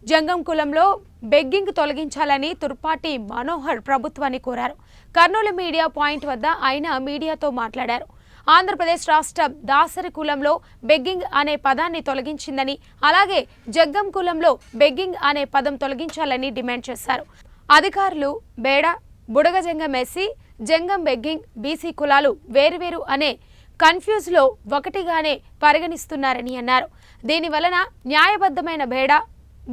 జంగం కులంలో బెగ్గింగ్ తొలగించాలని తుర్పాటి మనోహర్ ప్రభుత్వాన్ని కోరారు. కర్నూలు మీడియా పాయింట్ వద్ద ఆయన మీడియాతో మాట్లాడారు. ఆంధ్రప్రదేశ్ రాష్ట్ర దాసరి కులంలో బెగ్గింగ్ అనే పదాన్ని తొలగించిందని, అలాగే జగ్గం కులంలో బెగ్గింగ్ అనే పదం తొలగించాలని డిమాండ్ చేశారు. అధికారులు బేడ, బుడగజంగం ఎస్సీ, జంగం బెగ్గింగ్, బీసీ కులాలు వేరువేరు అనే కన్ఫ్యూజ్లో ఒకటిగానే పరిగణిస్తున్నారని అన్నారు. దీనివలన న్యాయబద్ధమైన బేడ,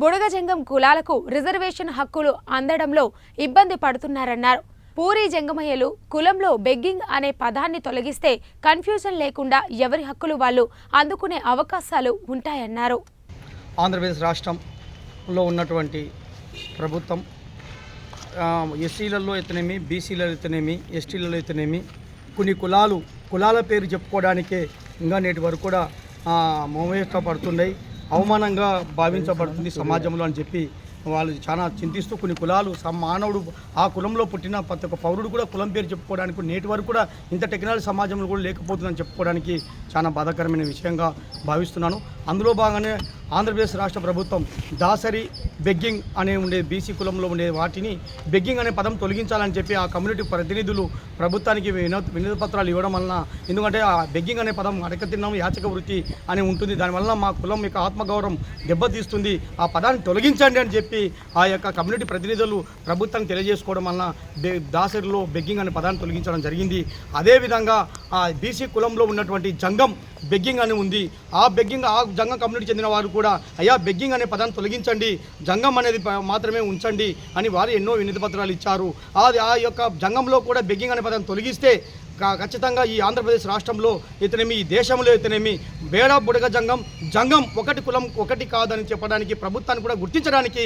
బుడగజంగం కులాలకు రిజర్వేషన్ హక్కులు అందడంలో ఇబ్బంది పడుతున్నారన్నారు. పూరి జంగమయ్యలు కులంలో బెగ్గింగ్ అనే పదాన్ని తొలగిస్తే కన్ఫ్యూజన్ లేకుండా ఎవరి హక్కులు వాళ్ళు అందుకునే అవకాశాలు ఉంటాయన్నారు. ఆంధ్రప్రదేశ్ రాష్ట్రంలో ఉన్నటువంటి ప్రభుత్వం ఎస్సీలలో అయితేనేమి, బీసీలలో అయితేనేమి, ఎస్టీలలో అయితేనేమి కొన్ని కులాల పేరు చెప్పుకోవడానికే ఇంకా నేటి వరకు కూడా మోహేష్టపడుతున్నాయి, అవమానంగా భావించబడుతుంది సమాజంలో అని చెప్పి వాళ్ళు చాలా చింతిస్తూ కొన్ని కులాలు మానవుడు ఆ కులంలో పుట్టిన ప్రతి ఒక్క పౌరుడు కూడా కులం పేరు చెప్పుకోవడానికి నేటి వరకు కూడా ఇంత టెక్నాలజీ సమాజంలో కూడా లేకపోతుందని చెప్పుకోవడానికి చాలా బాధాకరమైన విషయంగా భావిస్తున్నాను. అందులో భాగంగానే ఆంధ్రప్రదేశ్ రాష్ట్ర ప్రభుత్వం దాసరి, బెగ్గింగ్ అనే ఉండే బీసీ కులంలో ఉండే వాటిని బెగ్గింగ్ అనే పదం తొలగించాలని చెప్పి ఆ కమ్యూనిటీ ప్రతినిధులు ప్రభుత్వానికి వినతి పత్రాలు ఇవ్వడం వలన, ఎందుకంటే ఆ బెగ్గింగ్ అనే పదం అడకతిన్నాము యాచక వృత్తి అని ఉంటుంది, దానివల్ల మా కులం యొక్క ఆత్మగౌరవం దెబ్బతీస్తుంది, ఆ పదాన్ని తొలగించండి అని చెప్పి ఆ యొక్క కమ్యూనిటీ ప్రతినిధులు ప్రభుత్వానికి తెలియజేసుకోవడం వలన దాసరిలో బెగ్గింగ్ అనే పదాన్ని తొలగించడం జరిగింది. అదేవిధంగా ఆ బీసీ కులంలో ఉన్నటువంటి జంగం బెగ్గింగ్ అని ఉంది, ఆ బెగ్గింగ్ ఆ జంగం కమ్యూనిటీ చెందిన వారు కూడా అయ్యా బెగ్గింగ్ అనే పదాన్ని తొలగించండి, జంగం అనేది మాత్రమే ఉంచండి అని వారు ఎన్నో వినతి పత్రాలు ఇచ్చారు. ఆ యొక్క జంగంలో కూడా బెగ్గింగ్ అనే పదాన్ని తొలగిస్తే ఖచ్చితంగా ఈ ఆంధ్రప్రదేశ్ రాష్ట్రంలో అయితేనేమి, ఈ దేశంలో అయితేనేమి బేడ, బుడగ జంగం ఒకటి కులం ఒకటి కాదని చెప్పడానికి ప్రభుత్వాన్ని కూడా గుర్తించడానికి